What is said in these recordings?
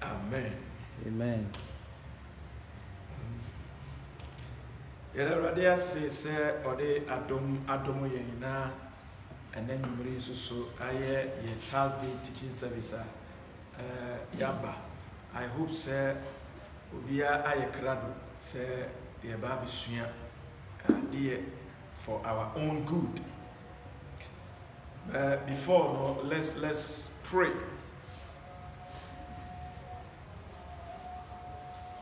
Amen. Amen. Yɛrɛ se sɛ ɔde adom yɛn nyinaa ɛnɛ nwummere so ayɛ yɛ Thursday teaching service yaba. I hope sɛ obiara ayɛ krado sɛ yɛba abɛsua adeɛ for our own good. Before no, let's pray.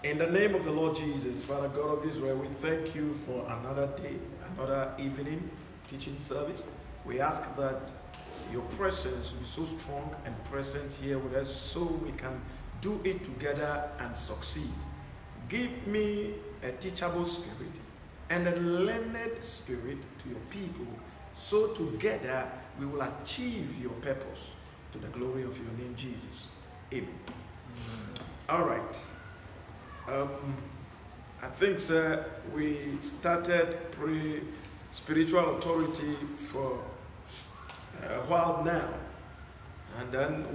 In the name of the Lord Jesus, Father God of Israel, we thank you for another day, another evening teaching service. We ask that your presence will be so strong and present here with us so we can do it together and succeed. Give me a teachable spirit and a learned spirit to your people, so together we will achieve your purpose to the glory of your name, Jesus. Amen. All right. I think, sir, we started spiritual authority for a while now, and then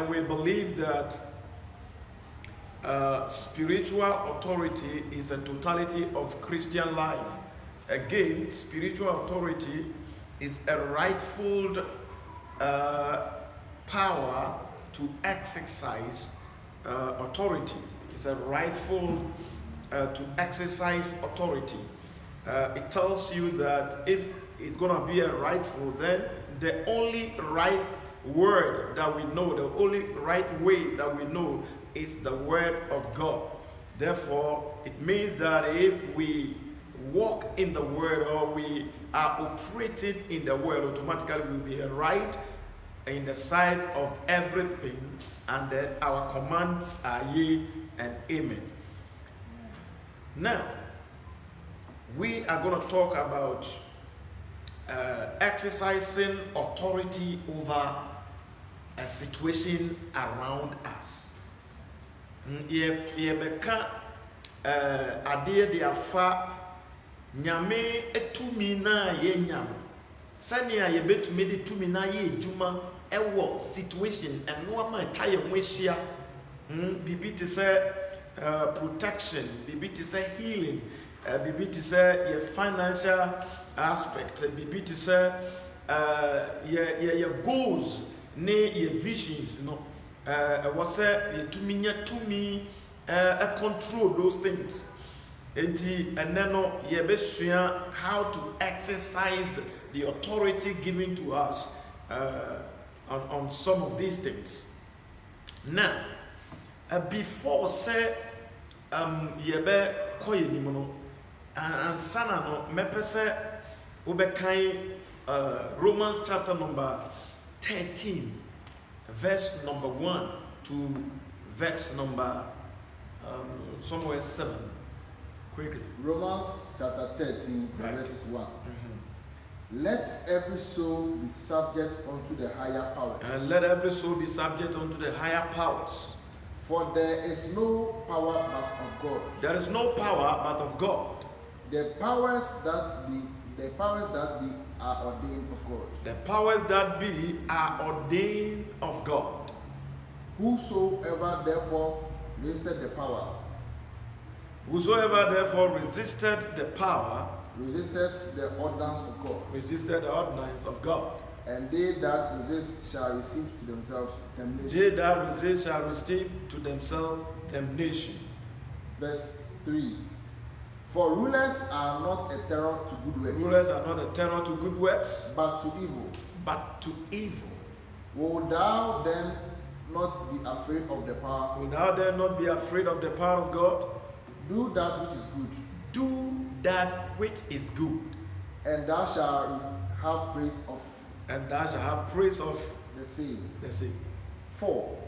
we believe that spiritual authority is a totality of Christian life. Again, spiritual authority is a rightful power to exercise authority. It's a rightful to exercise authority. It tells you that if it's going to be a rightful, then the only right word that we know, the only right way that we know is the word of God. Therefore, it means that if we walk in the word or we are operating in the word, automatically we'll be right in the sight of everything, and then our commands are yea and amen. Now, we are going to talk about exercising authority over a situation around us. Yebeka adeɛ de afa nyame etumi na ye nyam sɛnea yɛbɛtumi de tumi na ye adwuma ɛwɔ situation ɛno ama ɛtwa yɛn ho ahyia bibi te sɛ protection, bibi te sɛ healing, bibi te sɛ your financial aspect, bibi te sɛ your goals ne your visions, you know, was yɛtumi nya tumi control those things. And then yɛbɛsua how to exercise the authority given to us on some of these things. Now, before say yɛbɛ kɔ yɛ nim no ansana no mɛpɛ sɛ wobɛkan Romans chapter number 13 verse number 1 to verse number somewhere 7 quickly. Romans chapter 13 right. verses 1. Let every soul be subject unto the higher powers. And let every soul be subject unto the higher powers. For there is no power but of God. There is no power but of God. The powers that be are ordained of God. The powers that be are ordained of God. Whosoever therefore resisted the power. Whosoever therefore resisted the power resisted the ordinance of God. Resisted the ordinance of God. And they that resist shall receive to themselves damnation. They that resist shall receive to themselves damnation. Verse 3. For rulers are not a terror to good works. Rulers are not a terror to good works, but to evil. But to evil. Wilt thou then not be afraid of the power? Will thou then not be afraid of the power of God? Do that which is good. Do that which is good. And thou shalt have praise of. And thou shalt have praise of the same. The same. 4.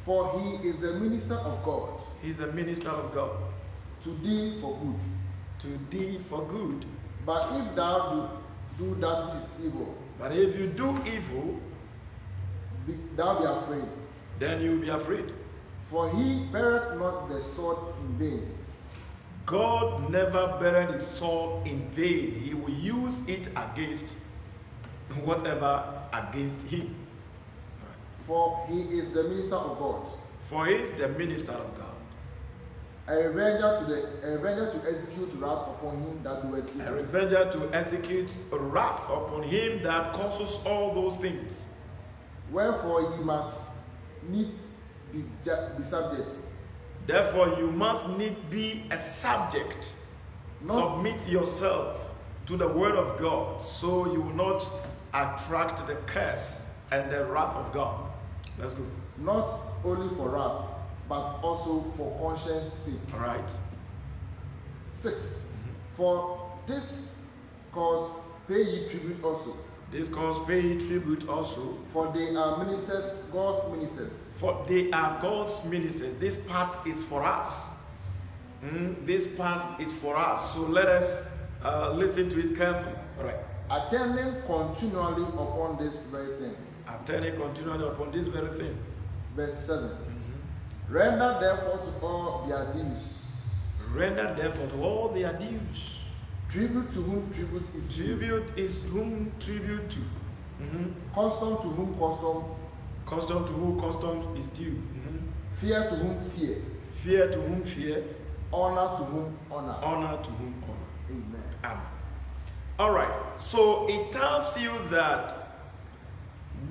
For he is the minister of God. He is a minister of God. To thee for good. To thee for good. But if thou do that which is evil. But if you do evil, thou be afraid. Then you will be afraid. For he beareth not the sword in vain. God never buried his sword in vain. He will use it against whatever against him. For he is the minister of God, For he is the minister of God, a revenger to execute wrath upon him that doeth a evil. revenger to execute wrath upon him that causes all those things. Wherefore ye must need be subject, Therefore, you must need be a subject. Submit yourself to the word of God, so you will not attract the curse and the wrath of God. Let's go. not only for wrath, but also for conscience sake. All right. 6. For this cause pay ye tribute also, This cause pay tribute also, for they are ministers, God's ministers. for they are God's ministers. This part is for us. This part is for us. So let us listen to it carefully. All right. Attending continually upon this very thing. Attending continually upon this very thing. Verse 7. Render therefore to all their dues. Render therefore to all their dues. Tribute to whom tribute is due. Tribute is whom tribute to. Custom to whom custom. Custom to whom custom is due. Fear to whom fear. Fear to whom fear. Honor to whom honor. Honor to whom honor. Amen. Amen. All right. So it tells you that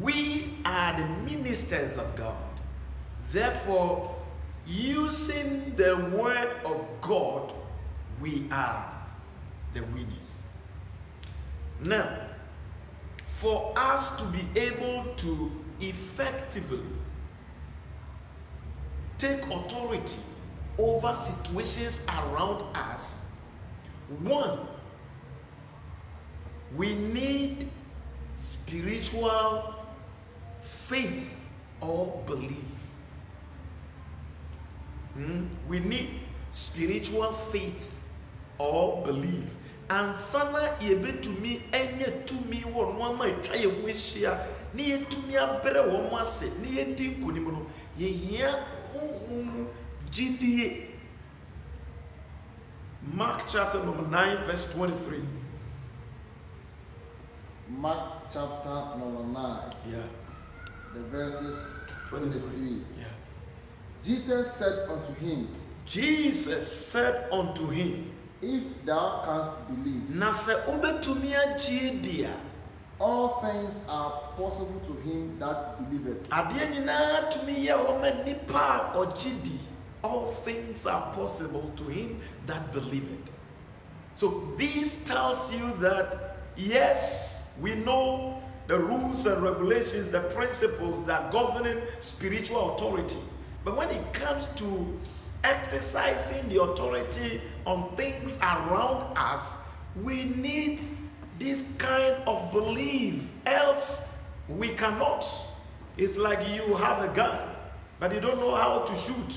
we are the ministers of God. Therefore, using the word of God, we are the winners. Now, for us to be able to effectively take authority over situations around us, one, we need spiritual faith or belief. We need spiritual faith or belief. And sana yebe to me enye to me won one my try a wishia near to me a better one must say near dinkunimono ye here GDA. Mark chapter number 9 verse 23. Mark chapter number 9. Yeah. The verses 23. Yeah. Jesus said unto him, Jesus said unto him, if thou canst believe, na se obetumi agye dia, all things are possible to him that believeth. ade nyina tumi ye o ma nipa ogye di. All things are possible to him that believeth. So this tells you that yes, we know the rules and regulations, the principles that govern spiritual authority. But when it comes to exercising the authority on things around us, we need this kind of belief, else we cannot. It's like you have a gun, but you don't know how to shoot.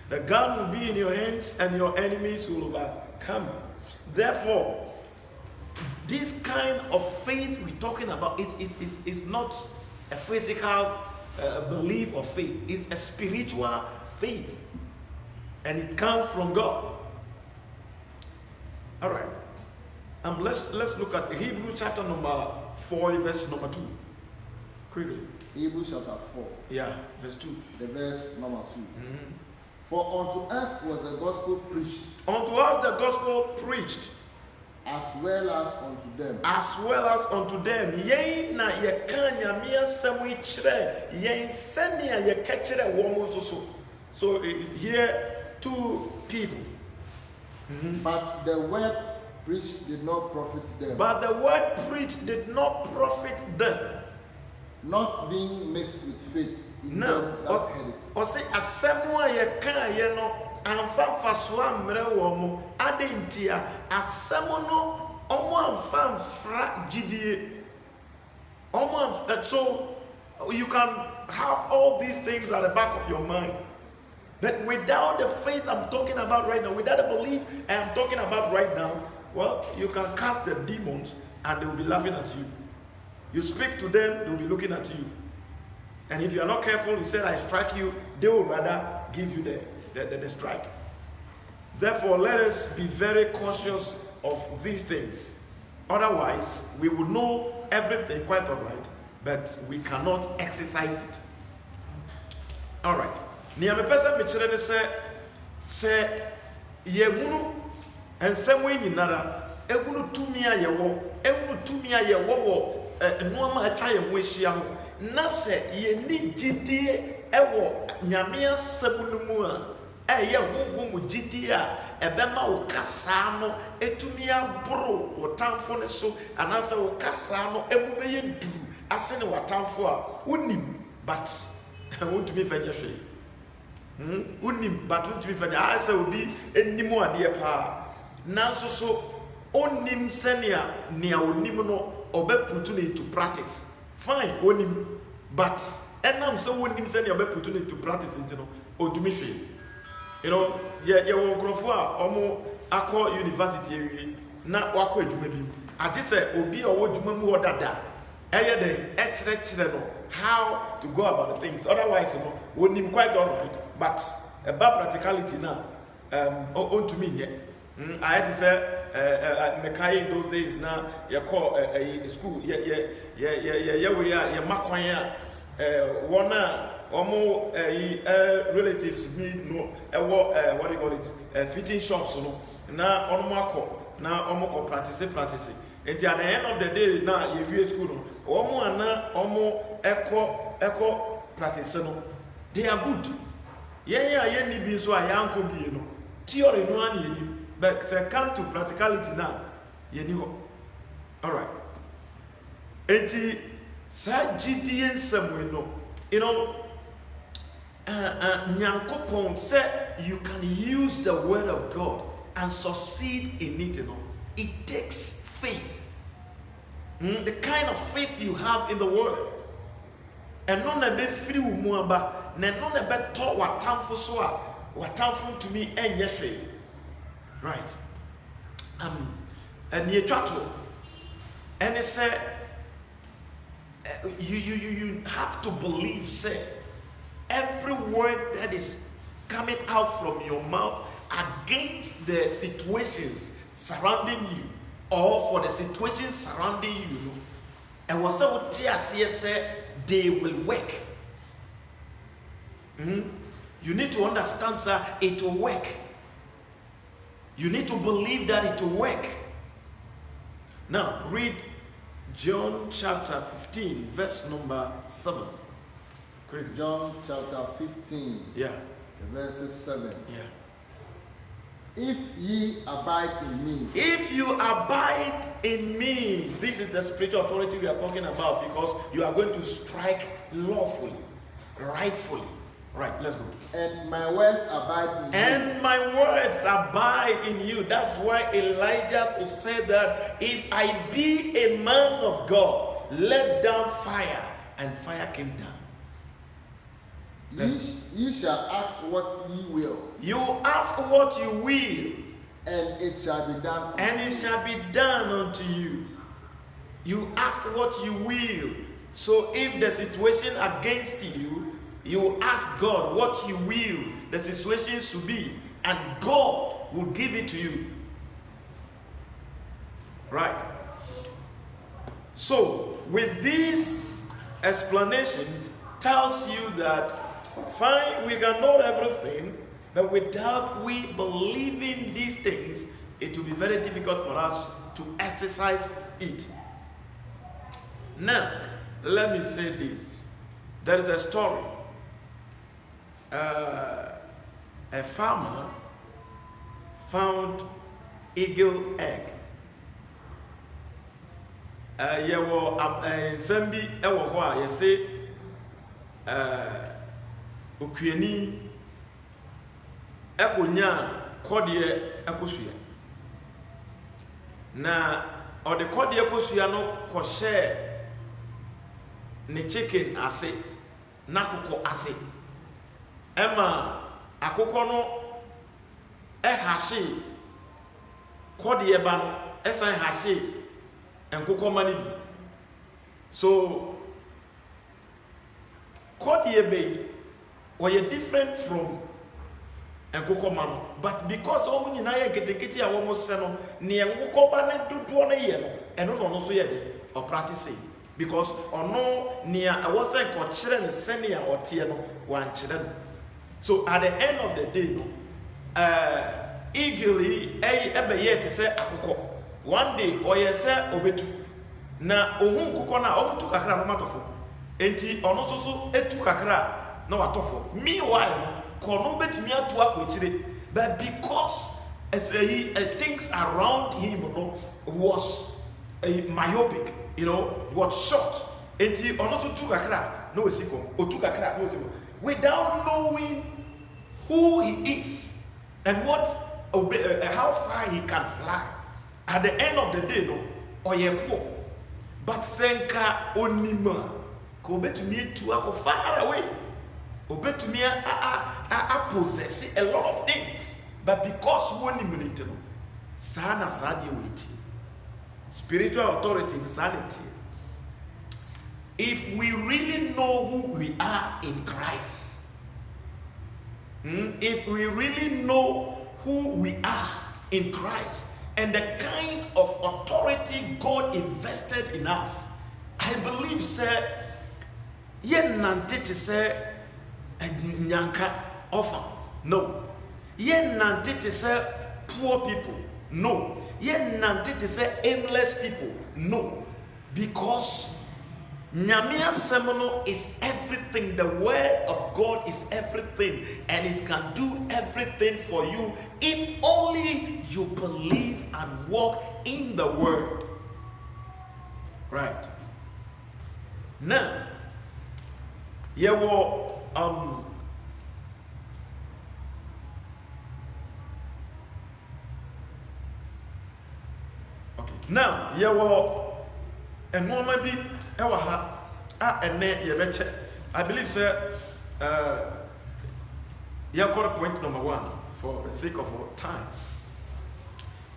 The gun will be in your hands and your enemies will overcome you. Therefore, this kind of faith we're talking about is not a physical belief or faith. It's a spiritual faith, and it comes from God. All right. Let's look at Hebrews chapter number 4, verse number 2. Quickly. Hebrews chapter 4. Yeah, verse 2. The verse number 2. For unto us was the gospel preached. Unto us the gospel preached. As well as unto them. As well as unto them. Yen na yeka nyame asɛm yi kyerɛ yen sɛnea yɛka kyerɛ wɔn nso so. So here two people. But the word preached did not profit them. But the word preached did not profit them. Not being mixed with faith in No. them that heard it. Or say asɛm a yɛka yɛ no amfa mfaso ammerɛ wɔn mo ade ntia asɛm no ɔmo amfa mfra gyidie. So you can have all these things at the back of your mind. But without the faith I'm talking about right now, without the belief I'm talking about right now, well, you can cast the demons and they will be laughing at you. You speak to them, they will be looking at you. And if you are not careful, you said I strike you, they will rather give you the strike. Therefore, let us be very cautious of these things. Otherwise, we will know everything quite all right. but we cannot exercise it. All right. Niyame pesa me chere ne se ye hunu ensem we nyinara ehunu tumi a ye wo ehunu tumi a ye wo no ma atwa ye ho ehia ho na se ye ni gidie ewo nyame asem no mu a eye honhom gidie a ebema wo kasa no etumi aboro wo tamfo ne so anase wo kasa no ebube ye duru ase ne watamfo a unim but wontumi fanya hwe unim but wontumi fanya ase obi enimu ade pa nanso so onim senia nea onim no obeputu ne into practice fine onim but enam so onim senia obeputu ne into practice ntino ontumi hwe you know ye won krofo a omo akọ university ewie na wakọ adwuma bi age se obi a wo adwuma mu odada eye den ekire no how to go about the things otherwise you know onim quite all right but about practicality now on to me yeah I had to say mekai in those days now you call a school yeah we are ya makwan ya one omo relatives me no what do you call it fitting shops no na omo akọ na omo ko practice and at the end of the day now you school no omo ana omo echo practice no they are good yeah ni bi so ayanko bi no theory no an yeni but say come to practicality now yeni ho all right enti sa gidie nsam no you know nyankopon say you can use the word of God and succeed in it, you know. It takes faith. The kind of faith you have in the word. And no na be free mu aba, na no na be to watamfo so a watamfo to me enye hwe. Right. And ye twato. And it say you have to believe, say every word that is coming out from your mouth against the situations surrounding you or for the situations surrounding you, and was so say they will work. You need to understand, sir, it will work. You need to believe that it will work. Now read John chapter 15 verse number 7. Correct. John chapter 15 verses 7. If ye abide in me. If you abide in me. This is the spiritual authority we are talking about, because you are going to strike lawfully, rightfully. Right, let's go. And my words abide in you. And my words abide in you. That's why Elijah could say that if I be a man of God, let down fire, and fire came down. Ye shall ask what ye will. You ask what you will, and it shall be done. And it shall be done unto you. You ask what you will. So if the situation against you, you ask God what you will the situation should be, and God will give it to you. Right? So with this explanation, it tells you that fine, we can know everything, but without we believing these things, it will be very difficult for us to exercise it. Now, let me say this. There is a story. A farmer found eagle egg. Zambi ewo ho a yese okuani ekonya kodie ekosua na ode kodie ekosua no kohye ne chicken ase na kokko ase ema akokko no ehahye kodie ba no esan hahye enkokko mani bi so kodie be were different from enkokko man, but because omo nyina ye ketekete a womo se no ne enkokko ba ne dodo no ye no eno no so ye de o practice because ono nia I was saying kochire ne senia otie no wan chire no. So at the end of the day no eagle ebe ye te say akoko one day oye say obetu na ohun kokọ na omutu kakra no matofo enti ono soso etu kakra na watofo meanwhile kono betumi atu akochire but because things around him was myopic, was short. And he also took a crack, no sifo, or took a crack, no sifo, without knowing who he is and how far he can fly. At the end of the day, no, or ye poor, but senka onima, go bet to me to go far away, or bet to me I possess a lot of things. But because one minute, sana sadi wait. Spiritual authority is sanity. If we really know who we are in Christ, if we really know who we are in Christ and the kind of authority God invested in us, I believe, sir, yen nante te say nyanka orphans. No. Yen nante te say poor people. No. Yen nante te say aimless people. No. Because Nyamia Semono is everything. The word of God is everything. And it can do everything for you if only you believe and walk in the word. Right. Now, you were now, you were and no maybe ever had and then you betcha. I believe, sir, you got point number one for the sake of our time.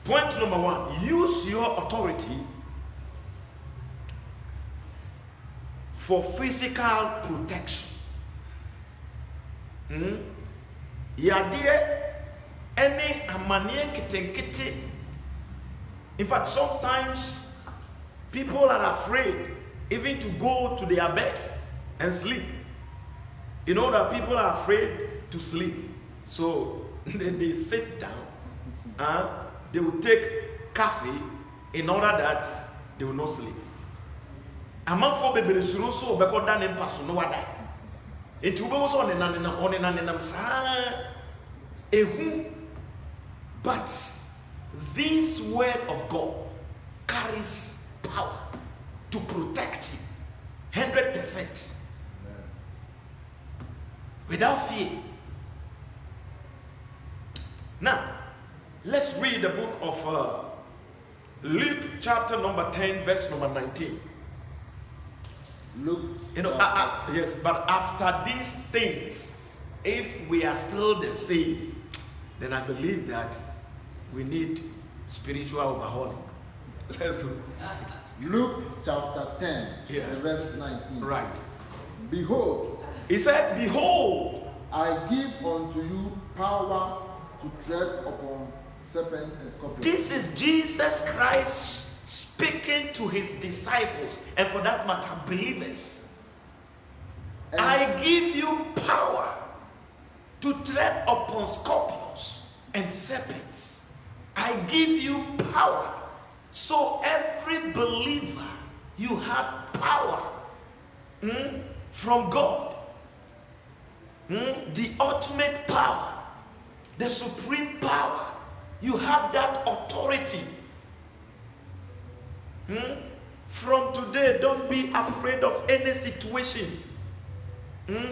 Point number one, use your authority for physical protection. Yadie any amanie kitenkete. In fact, sometimes people are afraid even to go to their bed and sleep. You know that people are afraid to sleep. So they sit down, they will take coffee in order that they will not sleep. Among four babies, so because that name pass no other. It will also on but this word of God carries power to protect you 100% without fear. Now, let's read the book of Luke chapter number 10 verse number 19. Luke, yes, but after these things, if we are still the same, then I believe that we need spiritual overhauling. Let's go. Luke chapter 10, Yeah. verse 19. Right. Behold, He said, behold, I give unto you power to tread upon serpents and scorpions. this is Jesus Christ speaking to his disciples, and for that matter, believers. And I give you power to tread upon scorpions and serpents. I give you power. So every believer, you have power from God. The ultimate power, the supreme power. You have that authority. From today, don't be afraid of any situation.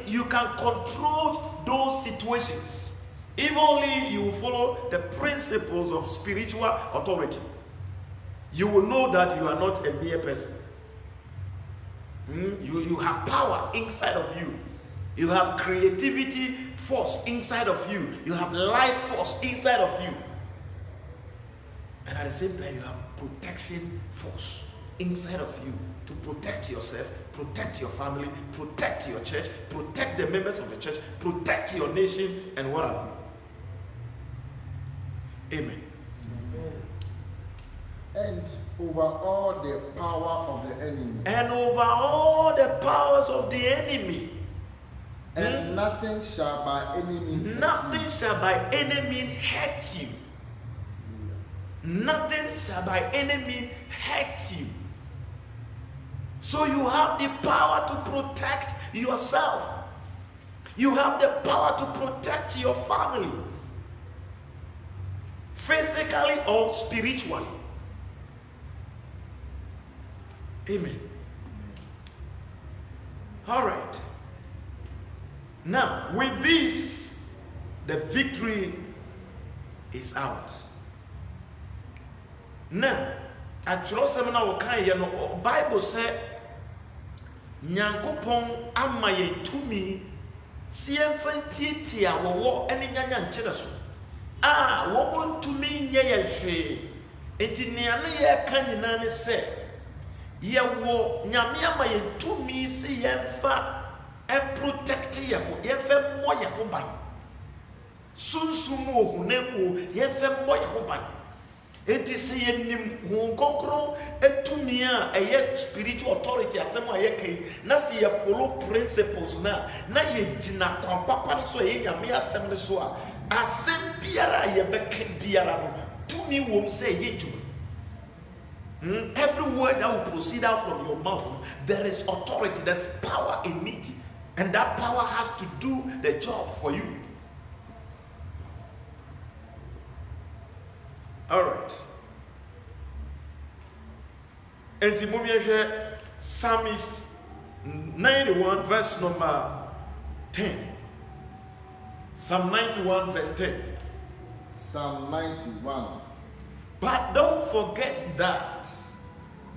You can control those situations if only you follow the principles of spiritual authority. You will know that you are not a mere person. You have power inside of you. You have creativity force inside of you. You have life force inside of you. And at the same time, you have protection force inside of you to protect yourself, protect your family, protect your church, protect the members of the church, protect your nation, and what have you. Amen. and over all the power of the enemy. And over all the powers of the enemy. And nothing shall by any means hurt Nothing you. shall by any means hurt you. Nothing shall by any means hurt you. So you have the power to protect yourself. You have the power to protect your family, physically or spiritually. Amen. All right. Now, with this, the victory is ours. Now, atwerɛ sɛm na wɔka yɛ no, Bible sɛ Nyankopɔn ama yɛn tumi si yɛmfa ntietie a wɔwɔ ne nyanya nkyerɛ so a wɔn ntumi nyɛ yɛn hwee. Enti nea ne yɛka nyinaa ne sɛ yɛwɔ Nyame ama yɛn tumi si yɛmfa protect yɛn ho, yɛmfa mmɔ yɛn ho ban. Sunsum wɔ honam mu, yɛmfa mmɔ yɛn ho ban. Enti sɛ yɛnim Honhom Kronkron atumi a ɛyɛ spiritual authority asɛm a yɛka yi na sɛ yɛ follow principles na yɛgyina kwan papa no so a ɛyɛ Nyame asɛm no so a asɛm biara a yɛbɛka biara no tumi wɔ mu sɛ ɛyɛ dwuma. Every word that will proceed out from your mouth, there is authority, there's power in it, and that power has to do the job for you. All right. And Timothy, Psalmist 91, verse number 10. Psalm 91, verse 10. Psalm 91. But don't forget that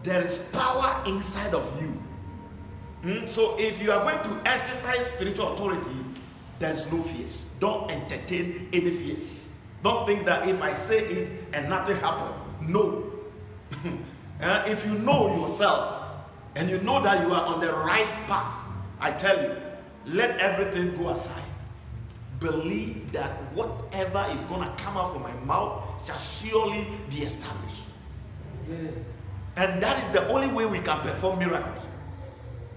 there is power inside of you. So if you are going to exercise spiritual authority, there is no fears. Don't entertain any fears. Don't think that if I say it and nothing happened. No. If you know yourself and you know that you are on the right path, I tell you, let everything go aside. Believe that whatever is going to come out from my mouth shall surely be established. Yeah. And that is the only way we can perform miracles.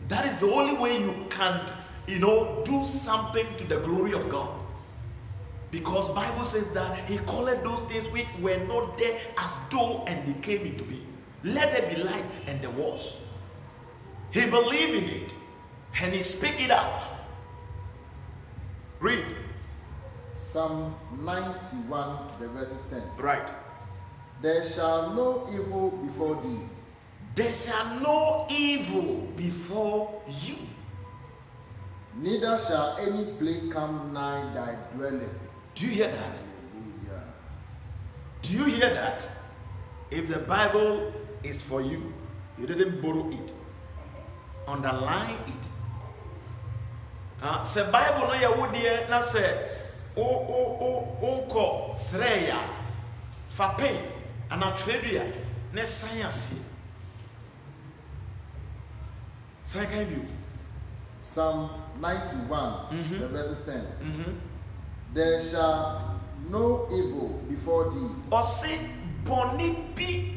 That is the only way you can, do something to the glory of God. Because Bible says that he called those things which were not there as though and they came into being. Let there be light, and there was. He believed in it and he speak it out. Read. Psalm 91, the verses 10. Right. There shall no evil before thee. There shall no evil before you. Neither shall any plague come nigh thy dwelling. Do you hear that? Hallelujah. Do you hear that? If the Bible is for you, you didn't borrow it. Underline it. Say Bible no ya wodie na say onko sreya fape anatredua ne science. Second view. Psalm 91, the verses 10. There shall no evil before thee. Ose boni bi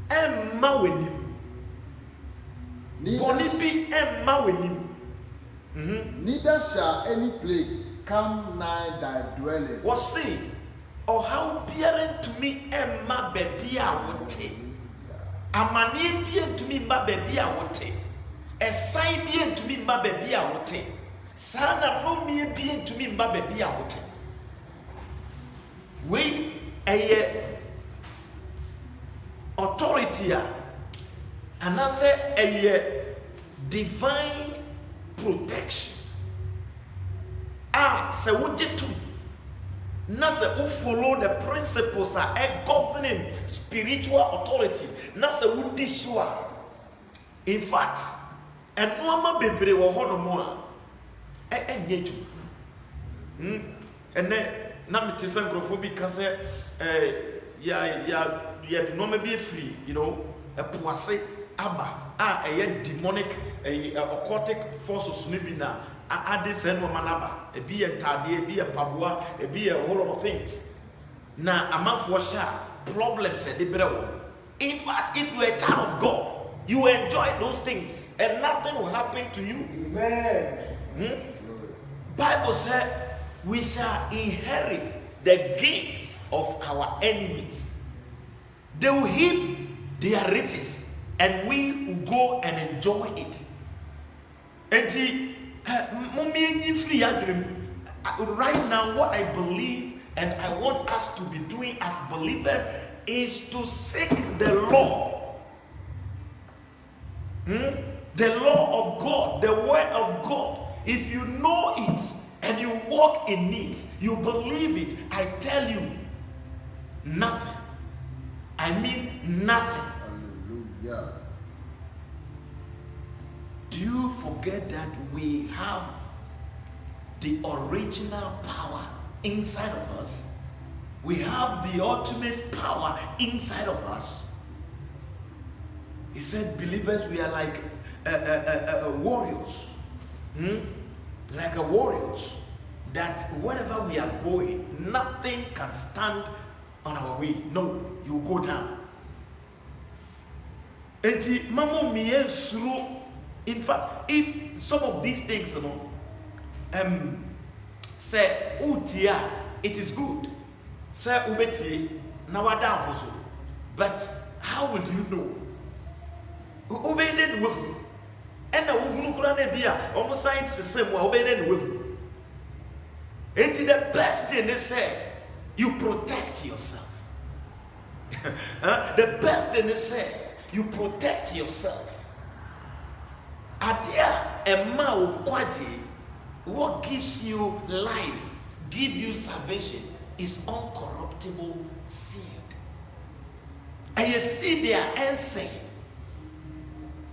emma wenim. Boni bi emma wenim. Neither shall any plague come nigh thy dwelling. Ose how biara ntumi emma bebi a wote. Amane bi ntumi mba bebi a wote. Esai bi ntumi mba bebi a wote. Sana no mi bi ntumi mba bebi a wote. We authority and I say a divine protection. Se wujitu na se u follow the principles are governing spiritual authority. Na se wudi so. In fact, and no ma bebre wo hono mo enyeju. And then na me tese nkrofo bi ka se ya no ma be free, a poase aba demonic occultic forces no bi na ade se no manaba e bi entade e bi paboa e bi a whole lot of things na amanfo sha problems e de brɛ wo In fact, if you're a child of God, you enjoy those things and nothing will happen to you. Amen. Bible said we shall inherit the gates of our enemies. They will heap their riches and we will go and enjoy it. Right now, what I believe and I want us to be doing as believers is to seek the law. The law of God, the word of God. If you know it and you walk in it, you believe it, I tell you, nothing. I mean nothing. Hallelujah. Do you forget that we have the original power inside of us? We have the ultimate power inside of us. He said, believers, we are like warriors. Like a warriors. That wherever we are going, nothing can stand on our way. No, you go down. And mama mi in fact, if some of these things, say utia, it is good. Say ubeti nawada also. But how would you know? Ubeden wuhu. And the wuhu kurane biya almost science the same way ubeden wuhu. And the best thing they say, you protect yourself. The best thing they say, you protect yourself. Adia ema ukwaji, what gives you life, give you salvation, is uncorruptible seed. And you see their answer,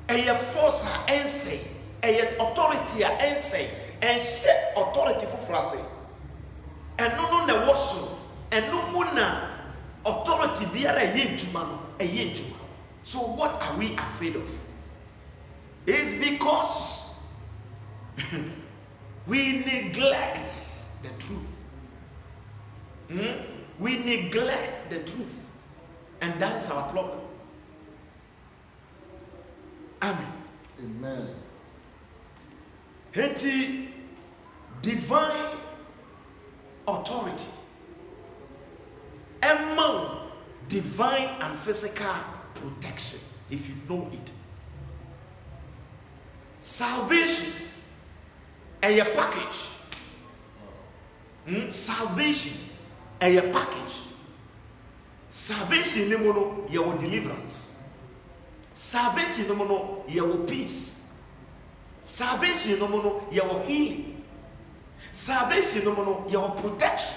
and your force answer, and your authority answer, and share authority for frase. And no na waso, and no muna authority biara ye juma no, ye juma. So what are we afraid of? It's because we neglect the truth. We neglect the truth. And that is our problem. Amen. Amen. Henti divine authority among divine and physical protection, if you know it. Salvation a package. Salvation a package. Salvation no your deliverance. Salvation no your peace. Salvation no your healing. Salvation no your protection.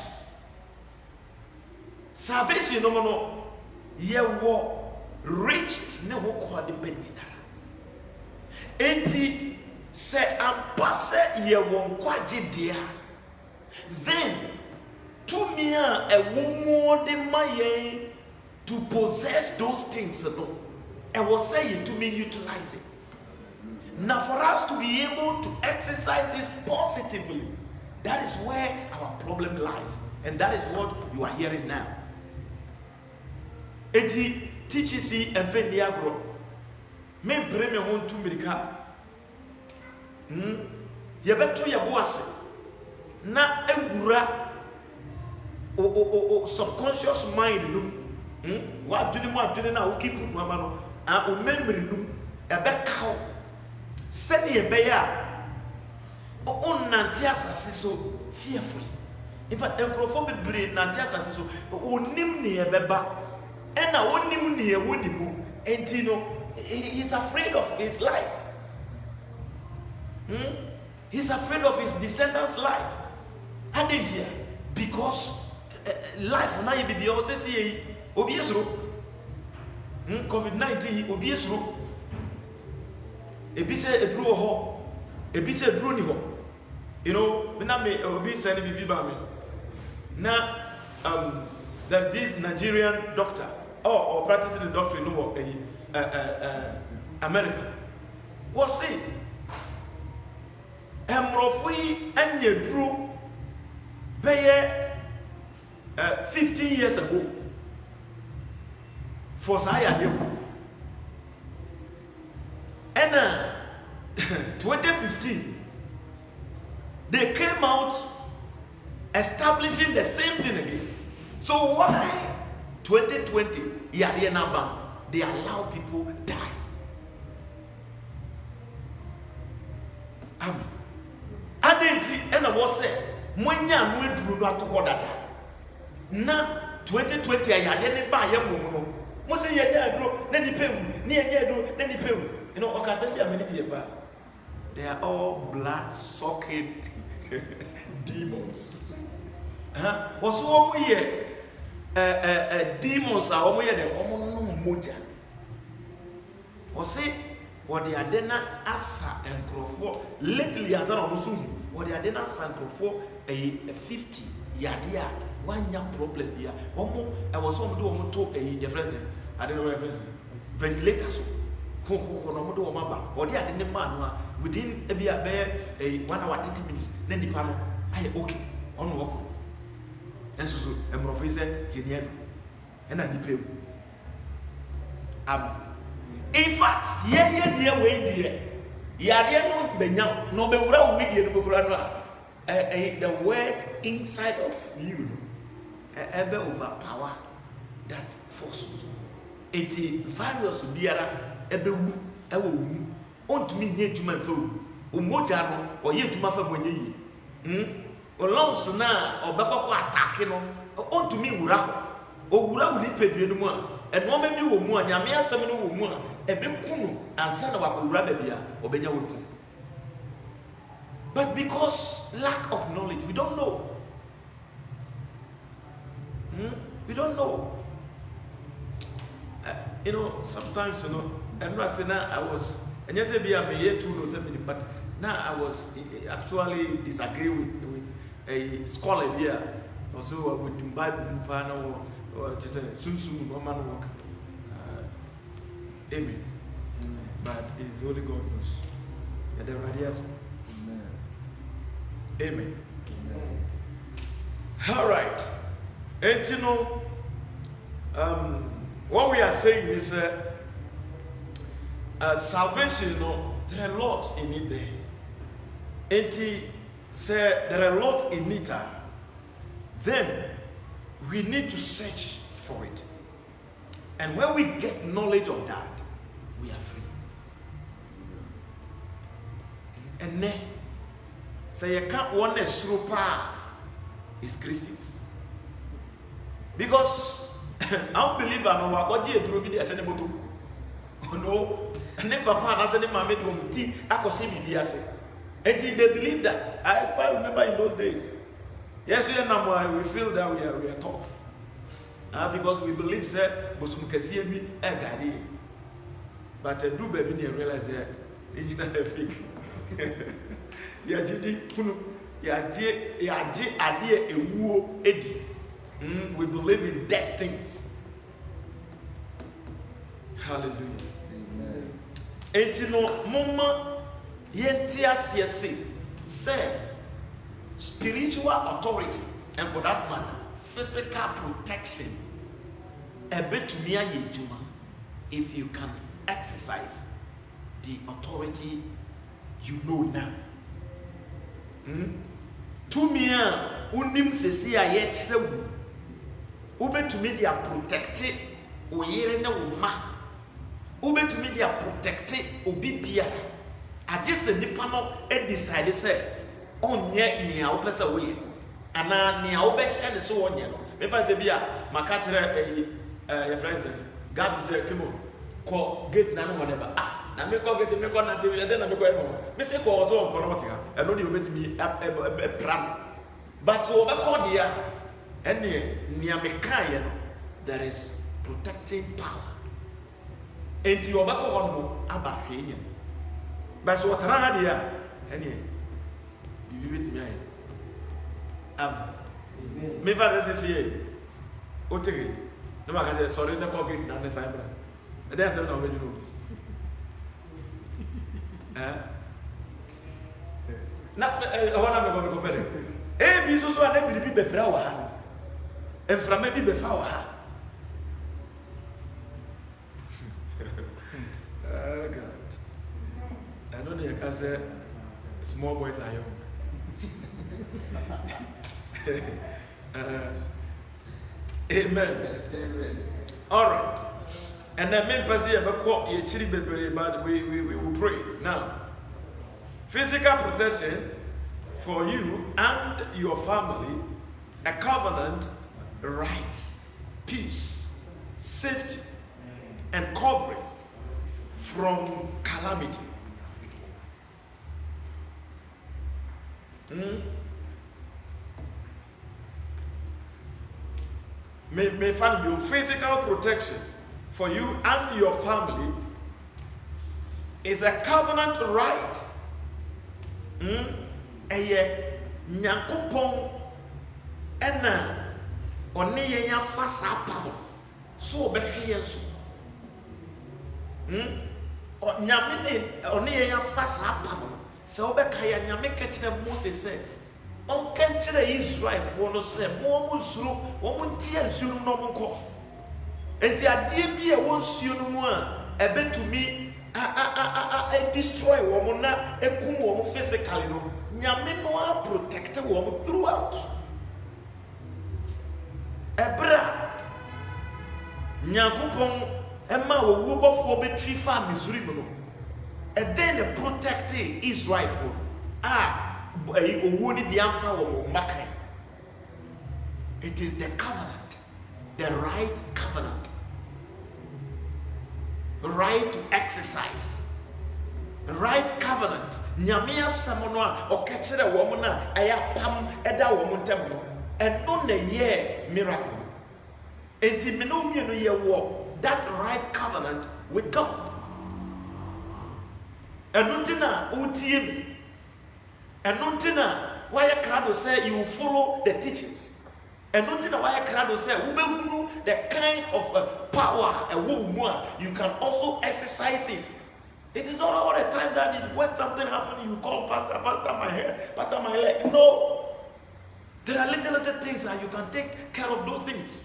Salvation no your riches ne ho kwa de benina. Enti se ampase ye won kwaje dia. Then to me a woman de maye to possess those things no. And was saying to me utilize it. Now for us to be able to exercise it positively, that is where our problem lies. And that is what you are hearing now. Eti TCC and Veniagro. Me breme hon to America. Yebeto yabuase. Na ewura o subconscious mind num. Wa dwene mu adwene na wo keep mu ama no. O memory num ebeka o. Sene ebeya o nante asase so fearfully. In fact, enkrofo bebre nante asase so onim ne ebeba. Ena onim ne ewonimu. Enti no he's afraid of his life. He's afraid of his descendants' life. And India, because life na ye bibi o se see obi esro. COVID-19 obi esro. Ebi se edru ho, ebi se edru ni ho. You know, na me obi se ni bibi ba me. Na that this Nigerian doctor or practicing the doctor in America was saying Emrofui and Yedru Baye 15 years ago. for Saya. And 2015, they came out establishing the same thing again. So why 2020, they allow people die? Amen. Adenti and I was said, Mwenya no duru no atoko dada. Na 2020 ayade ne ba ya mumu. Mo se ye nya duro na nipa wu, ne ye nya duro na nipa wu. You know, okase bia many tie ba. They are all blood-sucking demons. What's what we demons are what we are the moja. Say what they are then asa and crofo lately as I was what they are then asa and crofo a 50 yadia 1 year problem here. I was home do to a difference. I don't know what ventilators. Or they are in the man within a 1 hour 30 minutes. Then the panel, I okay on work. And so a professor he never and I depay. In fact, dear way dear. No benya no be wura we dear the word inside of you ever overpower that force. It virus biara ebewu ewo ontumi nye djuma fa wu omoja no oye djuma fa bonye yi olons na obekoko attack no ontumi wura owura wuli pedue no mu a eno ma bi wo mu a nyame asem no wo mu a ebeku no ansa na wakowura ba bia obenya woku. But because lack of knowledge, we don't know. We don't know. You know, sometimes, you know, and I was, and yes, maybe I'm here too, no, but now I was actually disagree with a scholar here, also with the Bible, or just a soon, no man work. Amen. But it's only God knows. And the radius. Amen. All right. And you know, what we are saying is salvation, you know, there are a lot in it there. And he said there are a lot in it. Then we need to search for it. And when we get knowledge of that, we are free. And then, say you can't want a super is Christians. Because unbeliever no wakoji eduro bi de ese ne moto. No, ne papa na se ne mama de omuti akose bibi ase. Enti they believe that. I quite remember in those days. Yes, we feel that we are tough. Because we believe that bosum kese bi e gade. But do baby dey realize that it's not a fake. Ya jidi kunu ya je ade ewuo edi. We believe in dead things. Hallelujah. Amen. Etino mama yentias yesi say spiritual authority and for that matter physical protection ebetumi ayejuma if you can exercise the authority you know now. Tumia unim sesi ayetsewu ubetumi dia protect oyere ne wo ma ubetumi dia protect obi bia agese nipa no e decide say onye nia wo pese wo ye ana nia wo be hye ne so wonye no me fa se bia maka kire your friends God say kimo ko gate na no whatever na me ko gate me ko na tv then na me ko e mo me se ko so on konomatika e no de obetumi pram but so be ko dia ene nia me kan ye no there is protecting power enti obako hono aba hwenya but so whatana dia ene bibi betimi aye me va say otege no ma ka say sorry na ko gate na ne sai bra e dey say na obedu no na wana me ko pere e bi so na bibi be pra wa ha enframa bi be fa wa ha I know they can say small boys are young. Amen. Amen. All right. And then main person but we will pray. Now, physical protection for you and your family, a covenant, right, peace, safety, and coverage from calamity. May find you physical protection for you and your family is a covenant right. Eye Nyankopon ena one ye ya fasa apam so obehwe ye so. Nyame ne one ye ya fasa apam so obeka ya nyame ka kire Moses say on kan kire Israel fo no say mo suru wo mo tie nsuru no mo ko enti ade bi e won suo no mu a ebetumi destroy wo na ekum wo physically no nyame no a protect wo throughout ebra Nyankopon ema wo bofo betwi fa Missouri no eden ne protect Israel for owo ni bia mfa wo makan. It is the covenant, the right covenant, right to exercise, right covenant. Nyame asamo no a okekere wo mo na ayapam eda wo mo ntem no eno na ye miracle. Enti me no me no ye wo that right covenant with God. Eno ntina utie me. Eno ntina why crowd say you follow the teachings. And nothing why crowd say the kind of power a woman you can also exercise it. It is not all the time that when something happens you call pastor my head, pastor my leg. No, there are little things and you can take care of those things.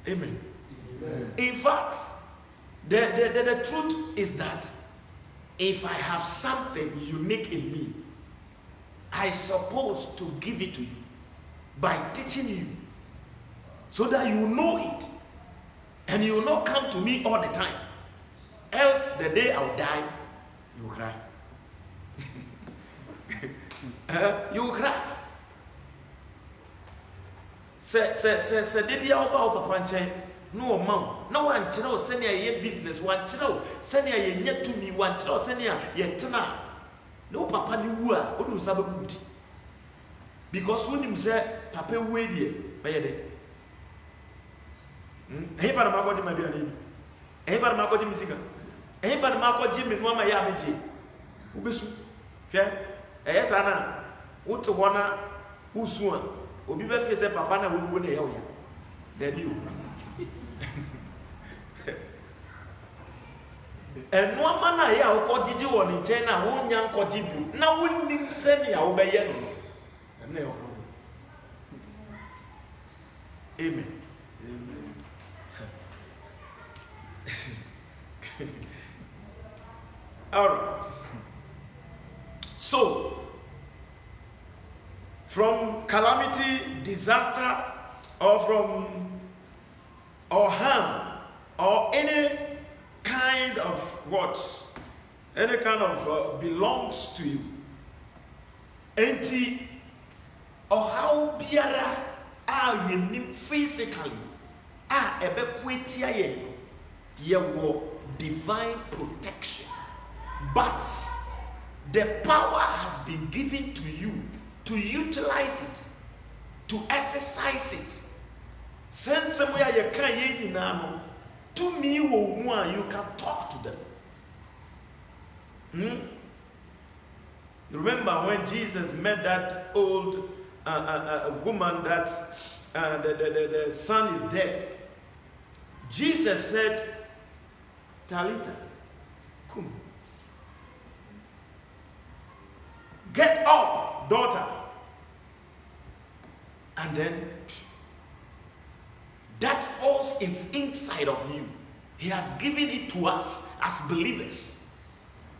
Amen. Amen. In fact, the truth is that if I have something unique in me, I supposed to give it to you by teaching you so that you know it and you will not come to me all the time. Else the day I will die, you will cry. You will cry. Say Debbie Oba Papa no amount. No one channel send a business, one channel send a yet to me, one channel send a yet tonight. No papa ni wu a o do sabe kuti because when him say papa wu e die be ye de e fa na ma ko di ma bia ni e fa na ma ko di misika e fa na ma ko ji me no ma ya meje wo besu hwe e yes ana wo te ho na wo su a obi be fi say papa na wu na ye wo ya daddy o and no man na ya wo kogigi wo ni nche na wo nya nkogi bi na wo nim se ne ya wo be ye no na yo. Amen. Amen. All right. So from calamity, disaster, or from or harm or any kind of what? Any kind of belongs to you. Enti or how biara are you physically ebe kwetia ye wo divine protection. But the power has been given to you to utilize it, to exercise it. Send somewhere you can ye no to me wo mu a you can talk to them. You remember when Jesus met that old woman that the son is dead. Jesus said, Talita, come. Get up, daughter. And then that force is inside of you. He has given it to us as believers,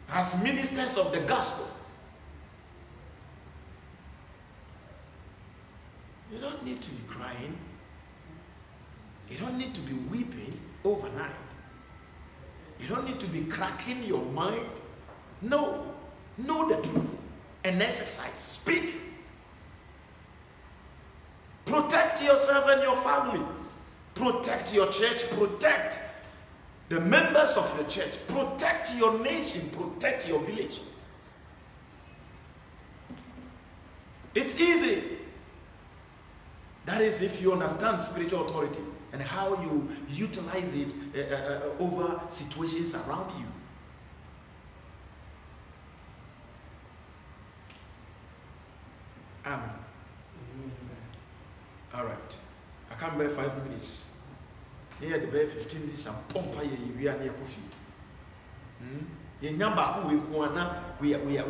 as ministers of the gospel. You don't need to be crying. You don't need to be weeping overnight. You don't need to be cracking your mind. No. Know the truth and exercise. Speak. Protect yourself and your family. Protect your church. Protect the members of your church. Protect your nation. Protect your village. It's easy. That is if you understand spiritual authority and how you utilize it over situations around you. Amen. All right. I can't bear 5 minutes. Near the bear 15 minutes and pump we are near coffee. In number we are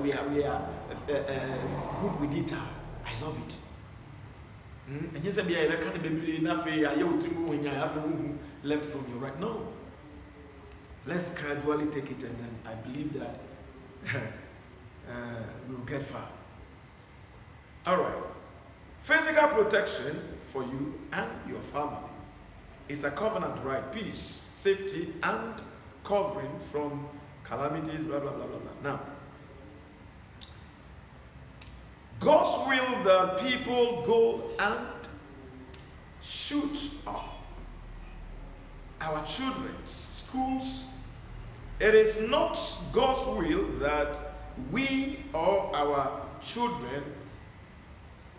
good with it. I love it. And yes, I can't be enough. I left from you right. No. Let's gradually take it, and then I believe that we will get far. All right. Physical protection for you and your family is a covenant right, peace, safety, and covering from calamities, blah, blah, blah, blah, blah. Now, God's will that people go and shoot up our children's schools. It is not God's will that we or our children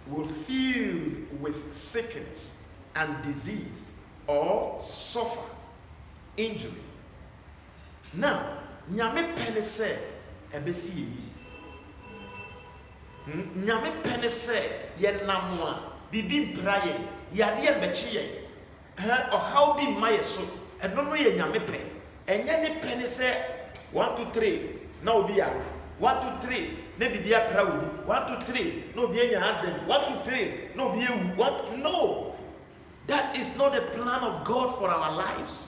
will filled with sickness and disease or suffer injury. Now, nyame pene se ebesi yi. Nyame pene se ye namwa bibi mpra ye yade abechi ye. How be my so and no ye nyame pe. Enye ne pene se 1 2 3 na obi ya 1 2 3 na bibi apra obi 1 2 3 no be your husband 1 2 3 no be you what no, that is not the plan of God for our lives.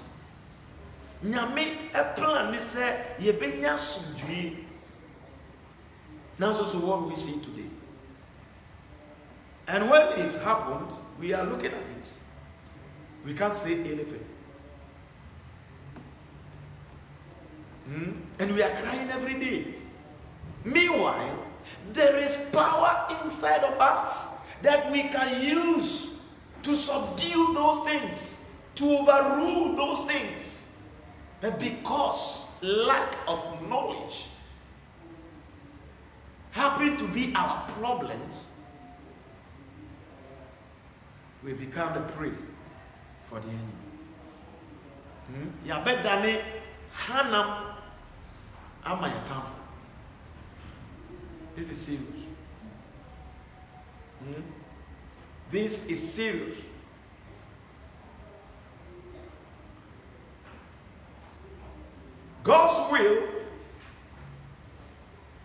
Nyame a plan ni say ye benya sudwi. Now so what we see today, and when it's happened we are looking at it, we can't say anything. And we are crying every day. Meanwhile, there is power inside of us that we can use to subdue those things, to overrule those things. But because lack of knowledge happen to be our problems, we become the prey for the enemy. Yabedane Hanam Amayatanfo. This is serious. This is serious. God's will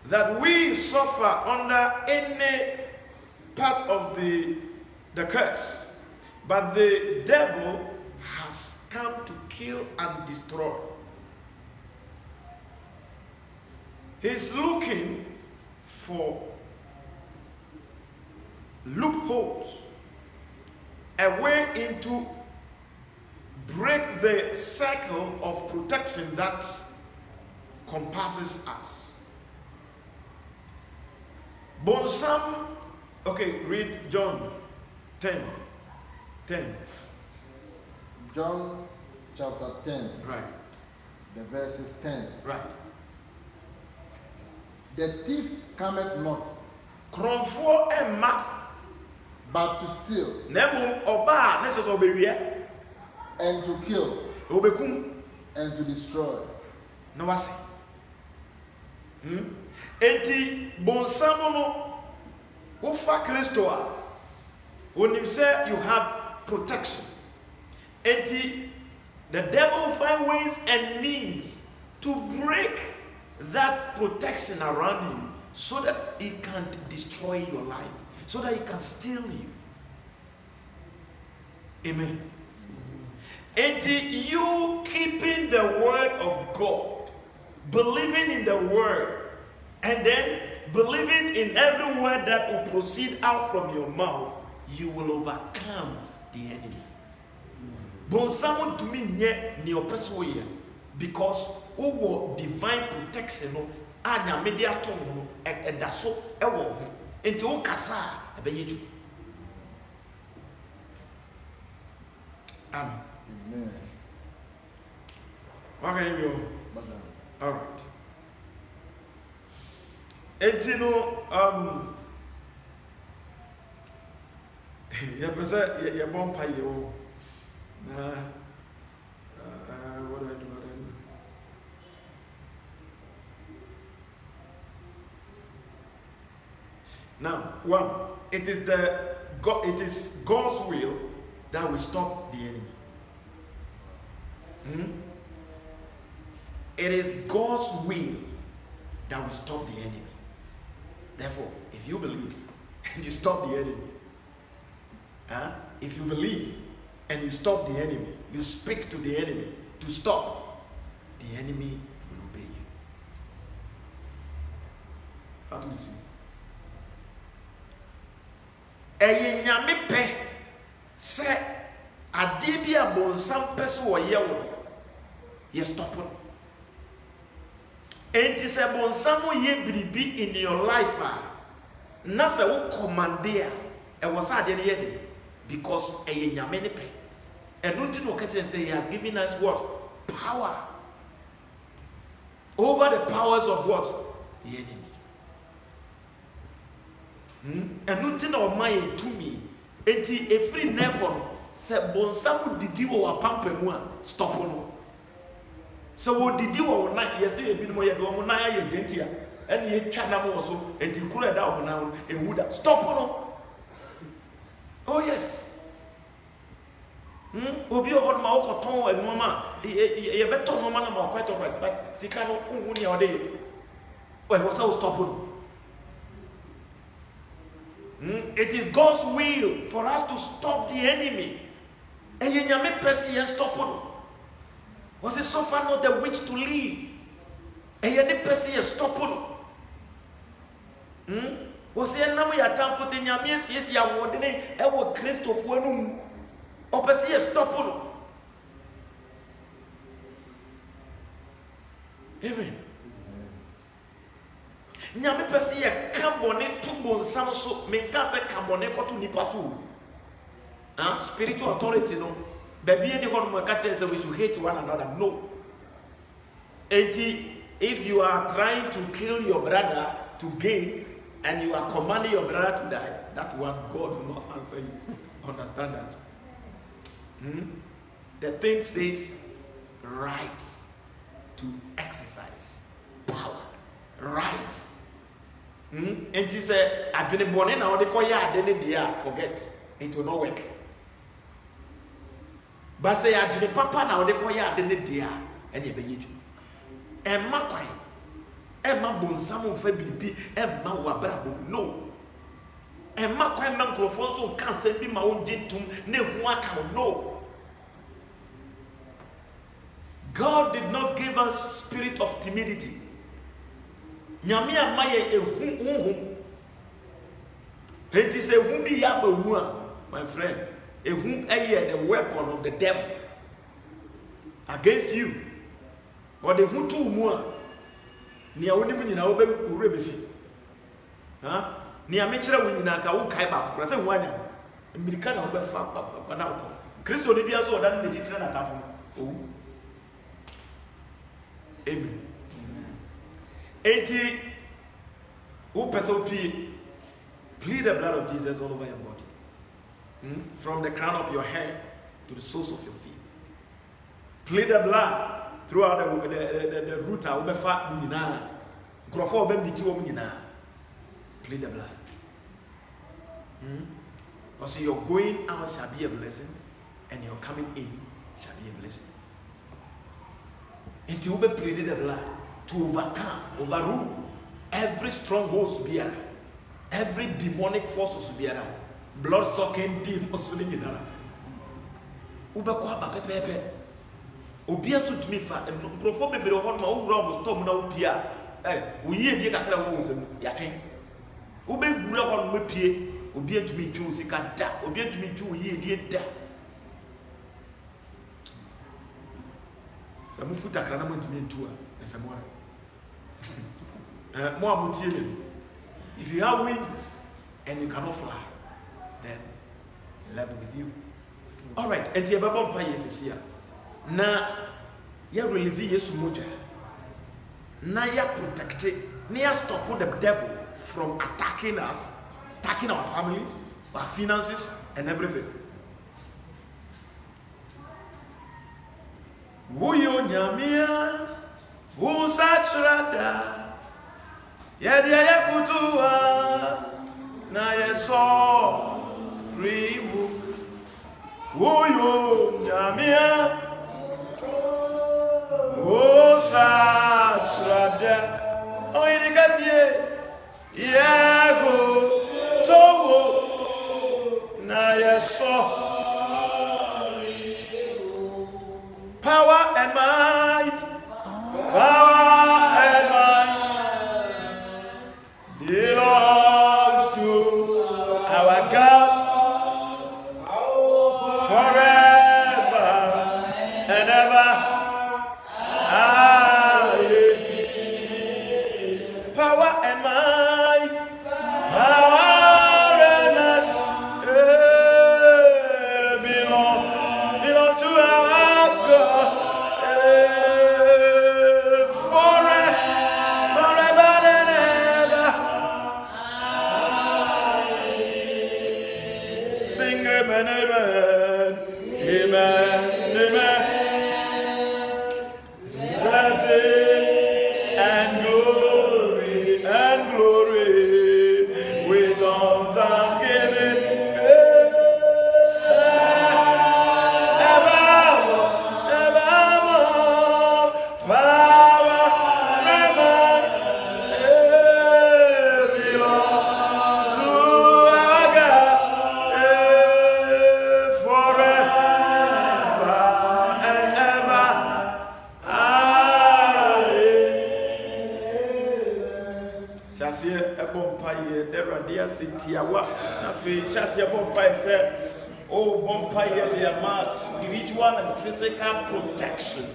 that we suffer under any part of the curse, but the devil has come to kill and destroy. He's looking for loopholes, a way into break the cycle of protection that compasses us. Bonsam, okay, read John 10. John chapter 10. Right. The verses 10. Right. The thief cometh not, Kronfo emma, but to steal, nemo oba nesos oberia, and to kill, obekum, and to destroy. no wase. Enti bonsamo no ufa Kristo a onim say you have protection. Enti the devil find ways and means to break that protection around you so that it can't destroy your life, so that it can steal you. Amen. And you keeping the word of God, believing in the word, and then believing in every word that will proceed out from your mouth, you will overcome the enemy. Bonsamo to me ne opeswe because owo divine protection no anya media to no edaso ewo ho enti o kasa abeyeju. Amen. Amen. Okay, you. All right. Enti no ya pesa ya bompa yo. What do I do? Now, one, it is God's will that will stop the enemy. It is God's will that will stop the enemy. Therefore, if you believe and you stop the enemy, if you believe and you stop the enemy, you speak to the enemy to stop, the enemy will obey you. Fatusi. Eye nyame pe se ade bi abonsam pe so ye wo ye stop no. Enti se bonsam ye biribi in your life na se wo command e wo sa ade ne ye de because eye nyame ne pe. And nothing will catch and say he has given us what? Power. Over the powers of what? The enemy. And nothing of my to me. Enti every nekon se bonsamu didi wo apampemu stop no. So wo didi wo na yesi ebi no ye do mo na ya gentia. And ye twa na mo so enti kura da wo na ewuda. Stop no. Oh yes. Obi ohor ma okoton enoma ye beto no ma na ma quite alright but sika no hu ne ode o e so stop no. It is God's will for us to stop the enemy. And ye nyame pesi ye stop no. Was it so far not the witch to leave? And ye ne pesi ye stop no. Was ye na mo ya tamfo te nyame esi ya wode ne e wo Christopher no. Opesi stop no. Amen. Nyame pesi ye kabone tubo nsam so menka se kabone ko to nipa so. Spiritual authority no. Baby any one more catch say we should hate one another. No. If you are trying to kill your brother to gain and you are commanding your brother to die, that one God will not answer you. Understand that? The thing says right to exercise power. Right. And it is a didn't born in our dear forget. It will not work. But say I didn't papa now they call ya didn't dear and you be you. And Makwai Emma Bonsamu Fabi Emma Wabrabo no. And Makwai Mancrofonso can't send me my own dintum ne waka no. God did not give us spirit of timidity. Nyame amaye ehu. It is a humbi yaba, my friend. Ehu eye the weapon of the devil against you. Or the hutu mua. Ni awoni nyina wo be fi. Ni amechira wonyina ka won kai ba. Kura se wanya. America na wo be fa na wo. Kristo ni bia so odan ne chichira na tafo. Oh. Amen. Eti who person plead the blood of Jesus all over your body. From the crown of your head to the soles of your feet. Plead the blood throughout the root. Plead the blood. Because your going out shall be a blessing, and your coming in shall be a blessing. And to plead the blood to overrule every stronghold to be around, every demonic force to be around. Blood sucking demons. Ubeko aba pepepe. Obi aso tumi fa nkrofo bebere ho no owura mo storm na opia. Uyi die kakra wo nsem yatwen. Ube gura ho no mapie. Obi atumi ntwu sika da. Obi atumi ntwu uyi die da. Samu futa kra na mo ntumi ntwu a esamwa. Mo amutie me. If you have wings and you cannot fly, then left with you. All right, and the Bible is here. Na ya release Yesu moja. Na ya protect it. Na ya stop the devil from attacking us, attacking our family, our finances, and everything. Wuyo nyamia, usachrada. Yadia yakutua na yeso ribu Uyo nyamia Osa trada Oinikasie Yego Towo na yeso Power and might Power and might belongs to our God forever and ever. Power and might, power and might belong to our God forever and ever. Sing amen, amen, amen, amen. Blessings and glory with all thanksgiving. Evermore, evermore, power and might belong to our God forever and ever. Shasia Bompaye, Debra dear Sintiawa, Nafi, Shasia Bompaye said, oh, Bompaye, their marks, spiritual and physical protection.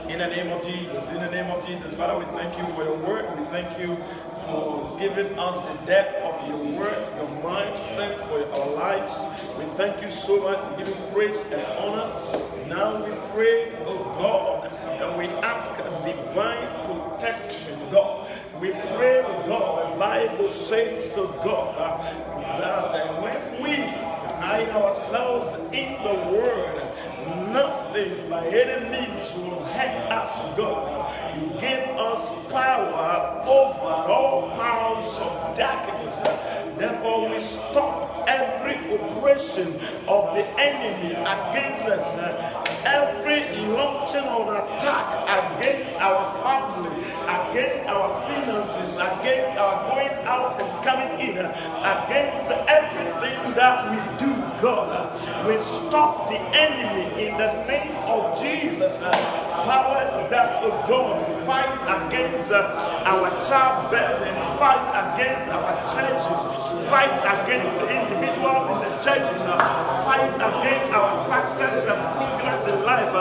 In the name of Jesus, in the name of Jesus, Father, we thank you for your word. We thank you for giving us the depth of your word, your mindset for our lives. We thank you so much. We give you praise and honor. Now we pray, oh God, and we ask divine protection, God. We pray, oh God, the Bible says, oh God, that when we hide ourselves in the word, nothing by any means will hurt us, God. You give us power over all powers of darkness. Therefore, we stop every oppression of the enemy against us, every launching of attack against our family, against our finances, against our going out and coming in, against everything that we do, God. We stop the enemy in the name of Jesus. Powers that, oh God, fight against our childbirth and fight against our churches, fight against individuals in the churches, fight against our success and progress in life,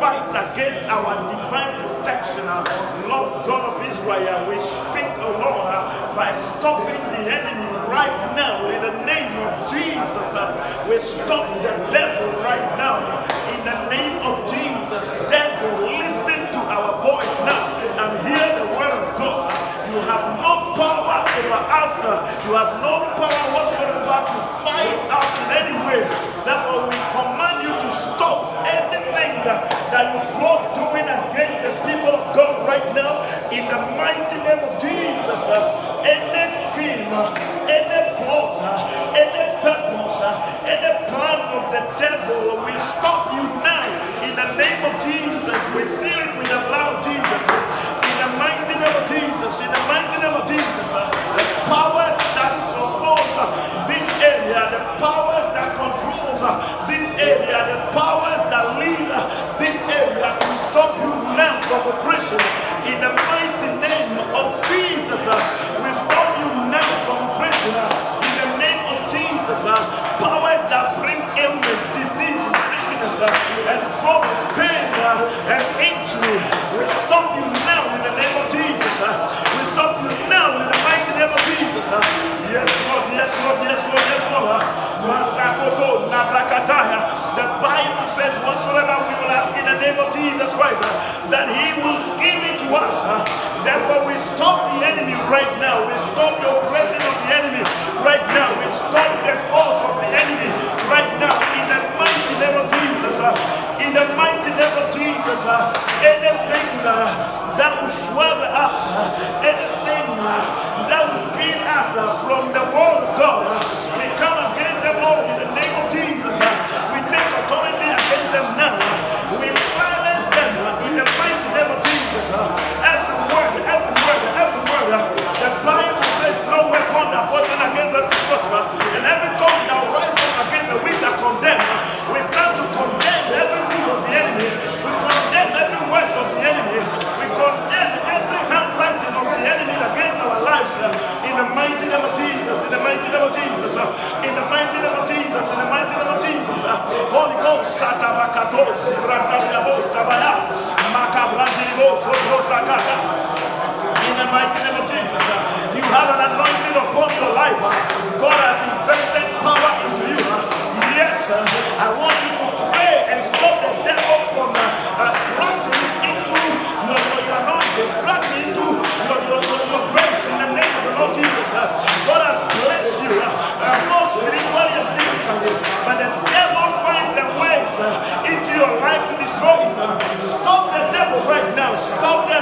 fight against our divine protection. Lord God of Israel, we speak, oh Lord, by stopping the enemy right now in the name of Jesus. We stop the devil right now in the name of Jesus. Devil, listen to our voice now and hear the word of God. You have no power over us. You have no power whatsoever to fight us in any way. Therefore, we command you to stop anything that you plot doing against the people of God right now in the mighty name of Jesus. Any scheme, any plot, any purpose, any plan of the devil, we stop you now in the name of Jesus. We seal it with the blood of Jesus. In the mighty name of Jesus, in the mighty name of Jesus, the powers that In the mighty name of Jesus, we stop you now from oppression. In the name of Jesus, powers that bring ailment, disease, sickness, and trouble, pain, and injury, we stop you now in the name of Jesus. We stop you now in the mighty name of Jesus. Yes, Lord, yes, Lord, yes, Lord, yes, Lord. Masakoto Nabrakataya. The Bible says, whatsoever we will ask in the name of Jesus Christ, that He will give it to us. Therefore, we stop the enemy right now. We stop the oppression of the enemy right now. We stop the force of the enemy right now in the mighty name of Jesus. In the mighty name of Jesus, anything that will swallow us, anything that will peel us from the word of God, we come against them all in the name of Jesus. We take authority against them now. We silence them in the mighty name of Jesus. Every word, the Bible says no weapon that forces against us to prosper, and every tongue that rises up against us we shall condemn. We stand to condemn every move of the enemy. We condemn every word of the enemy. We condemn every handwriting of the enemy against our lives. In the mighty name of Jesus. In the mighty name of Jesus. In the mighty name of Jesus. In the mighty name of Jesus. Holy Ghost, Satabakatos, Brantabiabos, Kabaya, Makabrandibos, Rosakata. In the mighty name of Jesus, you have an anointing upon your life. God has invested power into you. Yes, I want you to pray and stop the devil from plugging into your anointing, plugging into your grace in the name of the Lord Jesus. God has blessed you, both spiritually and physically, but the devil finds the ways into your life to destroy it. Stop the devil right now. Stop the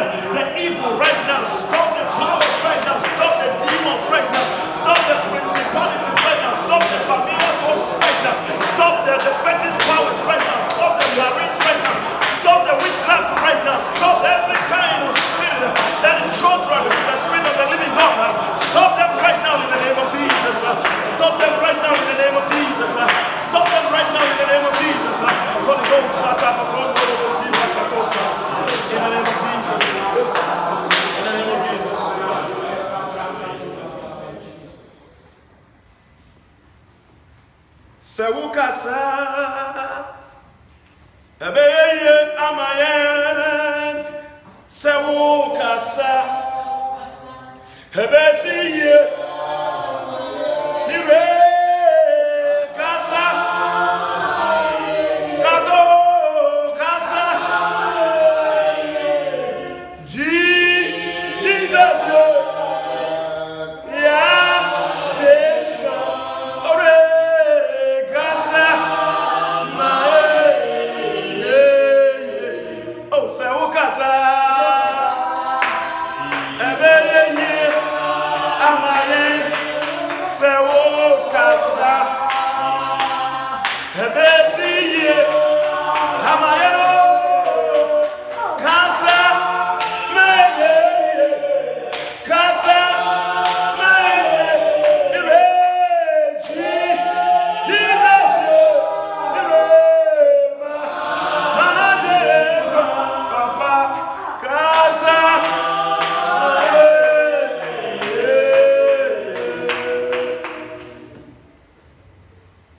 evil right now. Stop the power right now. Stop the demons right now. Stop the principalities right now. Stop the familiar forces right now. Stop the fetish powers right now. Stop the marriage right now. Stop the witchcraft right now. Stop every kind of spirit that is contrary to the spirit of the living God. Stop them right now in the name of Jesus. Stop them right now in the name of Jesus. Stop them right now in the name of Jesus. Holy Ghost, in the name of Jesus. In the name of Jesus. Sewukasa Ebeye Amayen Sewukasa Ebesiye Nire Kasa Kaso Kasa Jesus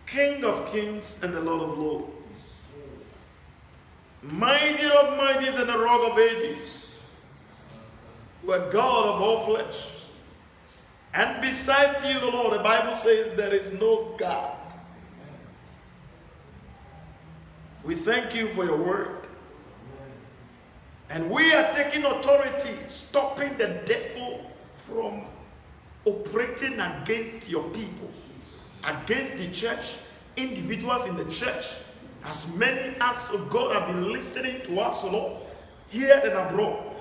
King of kings and the Lord of lords, mighty of mighties and the rock of ages, you are God of all flesh. And besides you, the Lord, the Bible says there is no God. We thank you for your word. And we are taking authority, stopping the devil from operating against your people, against the church, individuals in the church, as many as God have been listening to us, Lord, here and abroad.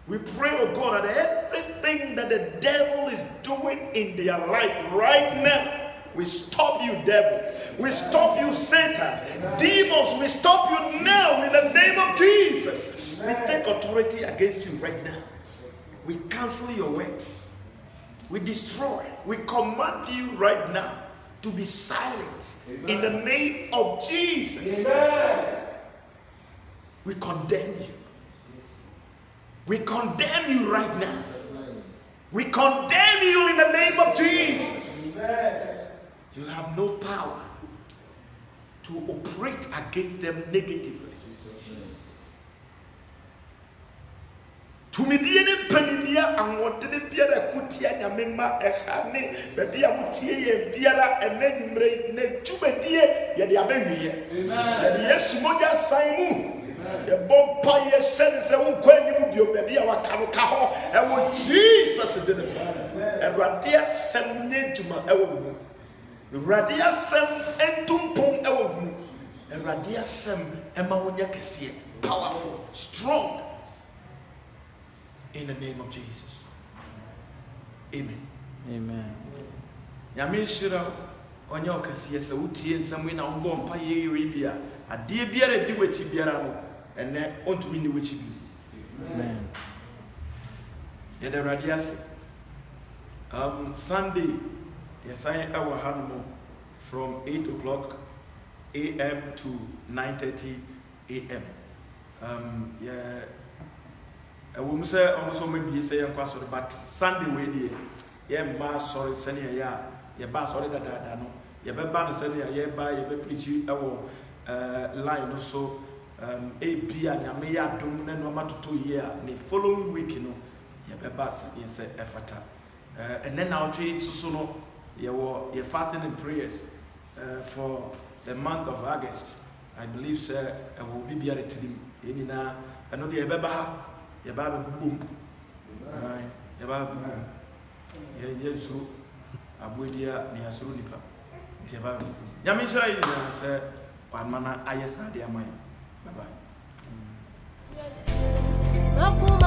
We pray, oh God, that everything that the devil is doing in their life right now, we stop you, devil. We stop you, Satan. Demons, we stop you now in the name of Jesus. We take authority against you right now. We cancel your words. We destroy. We command you right now to be silent. Amen. In the name of Jesus. Amen. We condemn you. We condemn you right now. We condemn you in the name of Jesus. You have no power to operate against them negatively. To me be any peninia and what did it be a kutia yamema ehane baby amutie biara enenimre ne tumedia ye de abewie amen yes moja saimu the bompa ye sense won kwanim bio baby awaka no ka ho e wo Jesus did it erade asem ne djuma e wo mu erade asem entumpon e wo mu erade asem e ma wonya kese powerful strong. In the name of Jesus. Amen. Amen. Yami shira onye okasiye se utie nsam na wo mpa ye bia ade biara di wachi biara no ene ontumi ni wachi bi. Amen. Yede radias Sunday yes I our hanmo from 8 o'clock a.m. to 9:30 a.m. Yeah. I will say almost maybe say but Sunday way yeah ma sorry senior ya ba sorry that no ya be ban senior ya ba ya be preach line so a bia na me ya dum na no matoto year the following week no ya be ba yes effort and then now trade so no you fasting and prayers for the month of August. I believe sir I will be here at him na I know the beba Yababa boom. Yababa boom. Yensu Abudia Niasuru Nipa. Yababa boom. Yamisha is one mana ayesa de amaya. Bye bye.